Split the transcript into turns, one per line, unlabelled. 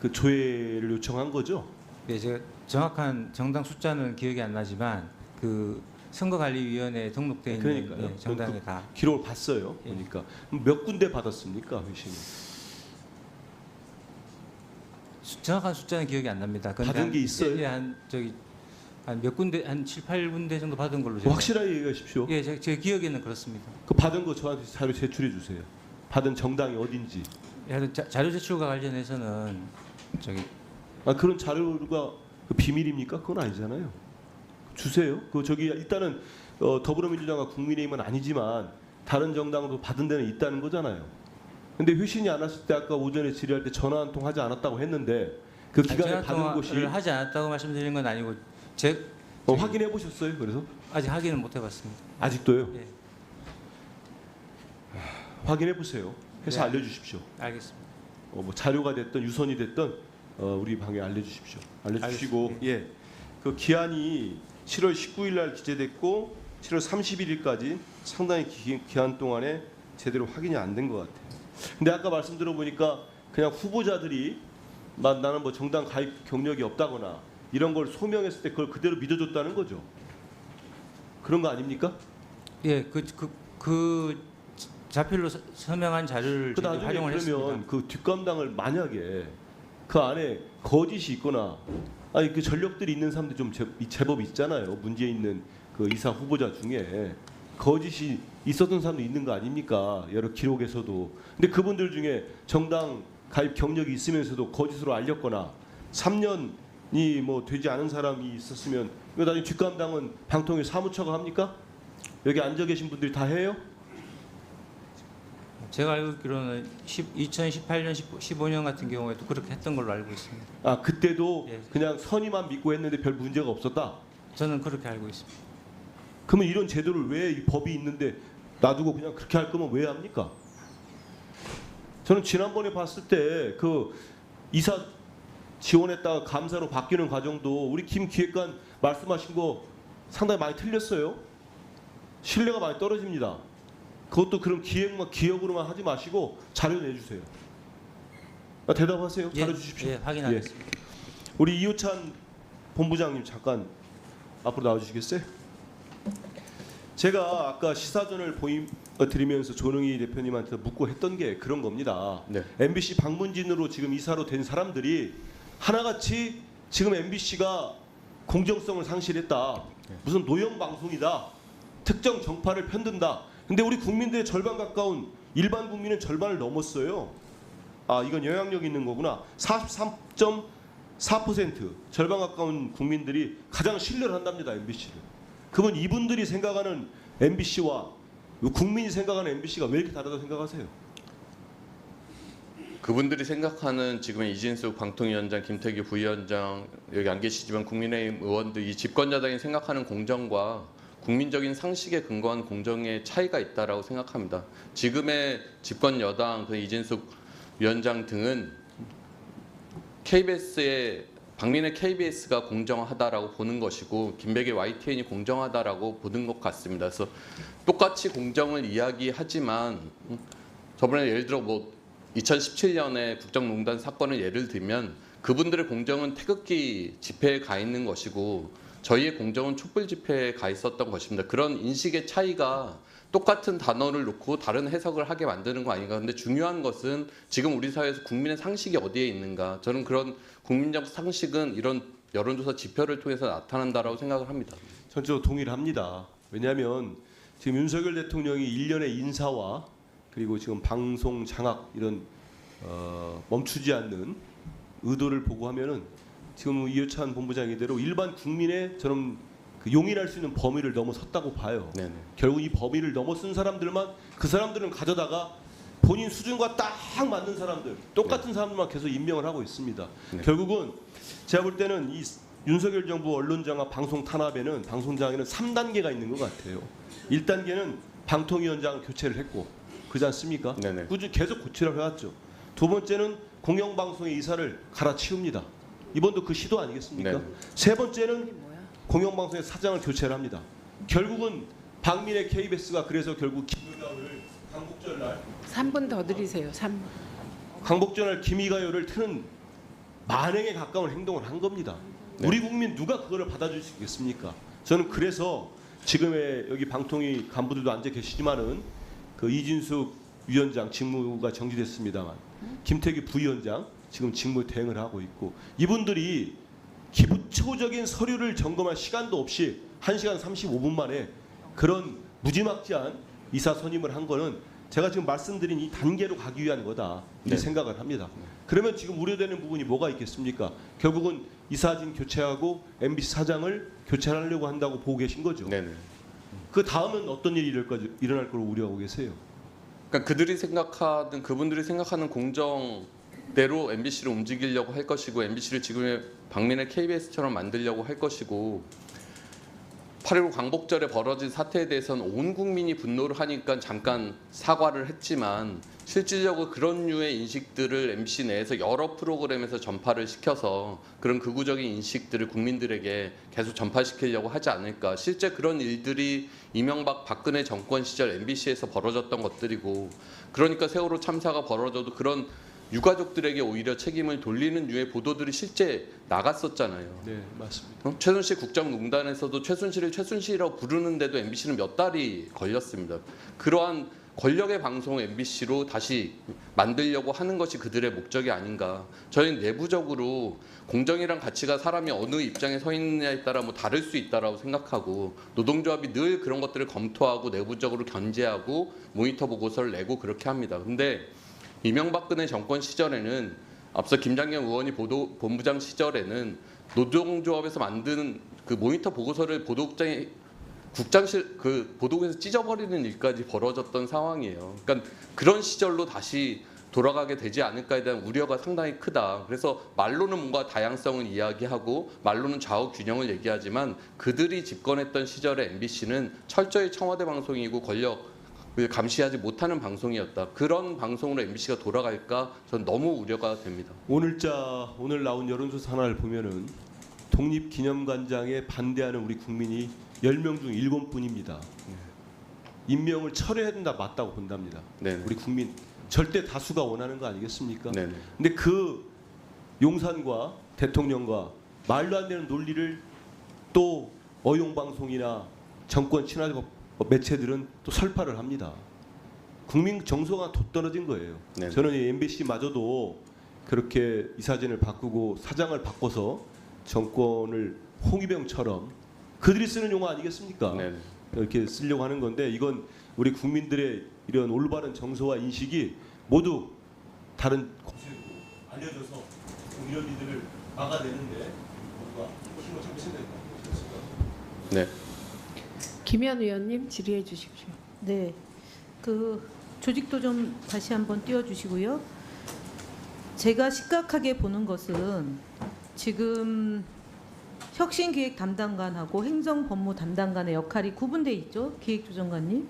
그 조회를 요청한 거죠?
네, 제가 정확한 정당 숫자는 기억이 안 나지만 그 선거관리위원회에 등록돼 있는
그러니까요.
예, 정당에
그
다
기록을 봤어요.
예.
보니까 몇 군데 받았습니까, 회신이?
정확한 숫자는 기억이 안 납니다. 근데
받은 게 있어요?
예, 한 몇 군데 한 7, 8군데 정도 받은 걸로 제가
확실하게 얘기하십시오.
예, 제 기억에는 그렇습니다.
그 받은 거 저한테 자료 제출해 주세요. 받은 정당이 어딘지.
예, 하여튼 자료 제출과 관련해서는
그런 자료가 그 비밀입니까? 그건 아니잖아요. 주세요. 그 저기 일단은 더불어민주당과 국민의힘은 아니지만 다른 정당도 받은 데는 있다는 거잖아요. 근데 회신이 안 왔을 때 아까 오전에 질의할 때 전화 한 통 하지 않았다고 했는데 그 기간에 받은 곳이
하지 않았다고 말씀드린 건 아니고
확인해 보셨어요? 그래서
아직 확인은 못 해봤습니다.
아직도요?
예,
확인해 보세요. 해서
네.
알려주십시오.
알겠습니다.
뭐 자료가 됐든 유선이 됐든 우리 방에 알려주십시오. 알려주시고
알겠습니다.
예, 그 기한이 7월 19일 날 기재됐고 7월 31일까지 상당히 기한 동안에 제대로 확인이 안 된 것 같아요. 근데 아까 말씀 들어보니까 그냥 후보자들이 나는 뭐 정당 가입 경력이 없다거나 이런 걸 소명했을 때 그걸 그대로 믿어줬다는 거죠. 그런 거 아닙니까?
예, 그 자필로 서명한 자료를
그
저희가
나중에
활용을
그러면
했습니다.
그 뒷감당을 만약에 그 안에 거짓이 있거나 아니 그 전력들이 있는 사람들 좀 제법 있잖아요. 문제 있는 그 이사 후보자 중에 거짓이 있었던 사람도 있는 거 아닙니까? 여러 기록에서도. 근데 그분들 중에 정당 가입 경력이 있으면서도 거짓으로 알렸거나 3년이 뭐 되지 않은 사람이 있었으면 이거 나중에 뒷감당은 방통위 사무처가 합니까? 여기 앉아 계신 분들이 다 해요?
제가 알고 있기로는 2018년, 15년 같은 경우에도 그렇게 했던 걸로 알고 있습니다.
아 그때도
예.
그냥 선의만 믿고 했는데 별 문제가 없었다.
저는 그렇게 알고 있습니다.
그러면 이런 제도를 왜 이 법이 있는데 놔두고 그냥 그렇게 할 거면 왜 합니까? 저는 지난번에 봤을 때 그 이사 지원했다가 감사로 바뀌는 과정도 우리 김 기획관 말씀하신 거 상당히 많이 틀렸어요. 신뢰가 많이 떨어집니다. 그것도 그런 기억으로만 하지 마시고 자료 내주세요. 대답하세요. 자료 주십시오.
예, 확인하겠습니다.
우리 이호찬 본부장님 잠깐 앞으로 나와주시겠어요? 제가 아까 시사전을 드리면서 조능희 대표님한테 묻고 했던 게 그런 겁니다.
네.
MBC 방문진으로 지금 이사로 된 사람들이 하나같이 지금 MBC가 공정성을 상실했다. 무슨 노영 방송이다. 특정 정파를 편든다. 근데 우리 국민들의 절반 가까운 일반 국민은 절반을 넘었어요. 아 이건 영향력 있는 거구나. 43.4% 절반 가까운 국민들이 가장 신뢰를 한답니다. MBC를. 그러면 이분들이 생각하는 MBC와 국민이 생각하는 MBC가 왜 이렇게 다르다고 생각하세요?
그분들이 생각하는 지금의 이진숙 방통위원장, 김태규 부위원장, 여기 안 계시지만 국민의힘 의원들 이 집권여당이 생각하는 공정과 국민적인 상식에 근거한 공정의 차이가 있다라고 생각합니다. 지금의 집권 여당 그 이진숙 위원장 등은 박민의 KBS가 공정하다라고 보는 것이고 김백의 YTN이 공정하다라고 보는 것 같습니다. 그래서 똑같이 공정을 이야기하지만 저번에 예를 들어 뭐 2017년에 국정농단 사건을 예를 들면 그분들의 공정은 태극기 집회에 가 있는 것이고 저희의 공정은 촛불 집회에 가 있었던 것입니다. 그런 인식의 차이가 똑같은 단어를 놓고 다른 해석을 하게 만드는 거 아닌가. 근데 중요한 것은 지금 우리 사회에서 국민의 상식이 어디에 있는가. 저는 그런 국민적 상식은 이런 여론조사 지표를 통해서 나타난다라고 생각을 합니다.
전적으로 동의를 합니다. 왜냐하면 지금 윤석열 대통령이 일련의 인사와 그리고 지금 방송 장악 이런 멈추지 않는 의도를 보고 하면은 지금 이호찬 본부장 이대로 일반 국민의 저는 그 용인할 수 있는 범위를 넘어섰다고 봐요.
네네.
결국 이 범위를 넘어선 사람들만 그 사람들은 가져다가 본인 수준과 딱 맞는 사람들, 똑같은 사람들만 계속 임명을 하고 있습니다.
네.
결국은 제가 볼 때는 이 윤석열 정부 언론장악 방송 탄압에는 방송장에는 3단계가 있는 것 같아요. 1단계는 방통위원장 교체를 했고 그렇지 않습니까?
네네.
꾸준히 계속 고치라고 해왔죠. 두 번째는 공영방송의 이사를 갈아치웁니다. 이번도 그 시도 아니겠습니까?
네네.
세 번째는 공영방송의 사장을 교체를 합니다. 결국은 박민의 KBS가 그래서 결국 김의가요를 광복절날
3분 더 드리세요. 3분.
광복절날 김의가요를 트는 만행에 가까운 행동을 한 겁니다.
네.
우리 국민 누가 그거를 받아줄 수 있겠습니까? 저는 그래서 지금의 여기 방통위 간부들도 앉아 계시지만은 그 이진숙 위원장 직무가 정지됐습니다만 김태규 부위원장 지금 직무 대행을 하고 있고 이분들이 기초적인 서류를 점검할 시간도 없이 1시간 35분 만에 그런 무지막지한 이사 선임을 한 거는 제가 지금 말씀드린 이 단계로 가기 위한 거다 이렇게
네.
생각을 합니다. 그러면 지금 우려되는 부분이 뭐가 있겠습니까? 결국은 이사진 교체하고 MBC 사장을 교체하려고 한다고 보고 계신 거죠.
네네.
그 다음은 어떤 일이 일어날 거로 우려하고 계세요?
그러니까 그분들이 생각하는 공정대로 MBC를 움직이려고 할 것이고 MBC를 지금의 박민의 KBS처럼 만들려고 할 것이고 8.15 광복절에 벌어진 사태에 대해서는 온 국민이 분노를 하니까 잠깐 사과를 했지만 실질적으로 그런 류의 인식들을 MBC 내에서 여러 프로그램에서 전파를 시켜서 그런 극우적인 인식들을 국민들에게 계속 전파시키려고 하지 않을까. 실제 그런 일들이 이명박 박근혜 정권 시절 MBC에서 벌어졌던 것들이고 그러니까 세월호 참사가 벌어져도 그런 유가족들에게 오히려 책임을 돌리는 류의 보도들이 실제 나갔었잖아요.
네, 맞습니다.
최순실 국정농단에서도 최순실을 최순실이라고 부르는데도 MBC는 몇 달이 걸렸습니다. 그러한 권력의 방송 MBC로 다시 만들려고 하는 것이 그들의 목적이 아닌가. 저희는 내부적으로 공정이란 가치가 사람이 어느 입장에 서 있느냐에 따라 뭐 다를 수 있다라고 생각하고 노동조합이 늘 그런 것들을 검토하고 내부적으로 견제하고 모니터 보고서를 내고 그렇게 합니다. 근데 이명박근혜 정권 시절에는 앞서 김장겸 의원이 본부장 시절에는 노동조합에서 만드는 그 모니터 보고서를 국장실 그 보도국에서 찢어버리는 일까지 벌어졌던 상황이에요. 그러니까 그런 시절로 다시 돌아가게 되지 않을까에 대한 우려가 상당히 크다. 그래서 말로는 뭔가 다양성을 이야기하고 말로는 좌우 균형을 얘기하지만 그들이 집권했던 시절의 MBC는 철저히 청와대 방송이고 권력 감시하지 못하는 방송이었다. 그런 방송으로 MBC가 돌아갈까 전 너무 우려가 됩니다.
오늘 나온 여론조사 하나를 보면은 독립기념관장에 반대하는 우리 국민이 10명 중 7분입니다. 임명을 철회해야 된다 맞다고 본답니다.
네.
우리 국민 절대 다수가 원하는 거 아니겠습니까?
네.
근데 그 용산과 대통령과 말도 안 되는 논리를 또 어용방송이나 정권 친화 매체들은 또 설파를 합니다. 국민 정서가 돋떨어진 거예요.
네.
저는 이 MBC마저도 그렇게 이사진을 바꾸고 사장을 바꿔서 정권을 홍위병처럼 그들이 쓰는 용어 아니겠습니까?
네.
이렇게 쓰려고 하는 건데 이건 우리 국민들의 이런 올바른 정서와 인식이 모두 다른 곳으로 알려져서 이런 일들을 막아내는데 뭔가 힘을 좀 쓰는
네.
김현 의원님 질의해 주십시오.
네, 그 조직도 좀 다시 한번 띄워주시고요. 제가 심각하게 보는 것은 지금 혁신기획 담당관하고 행정법무 담당관의 역할이 구분돼 있죠, 기획조정관님.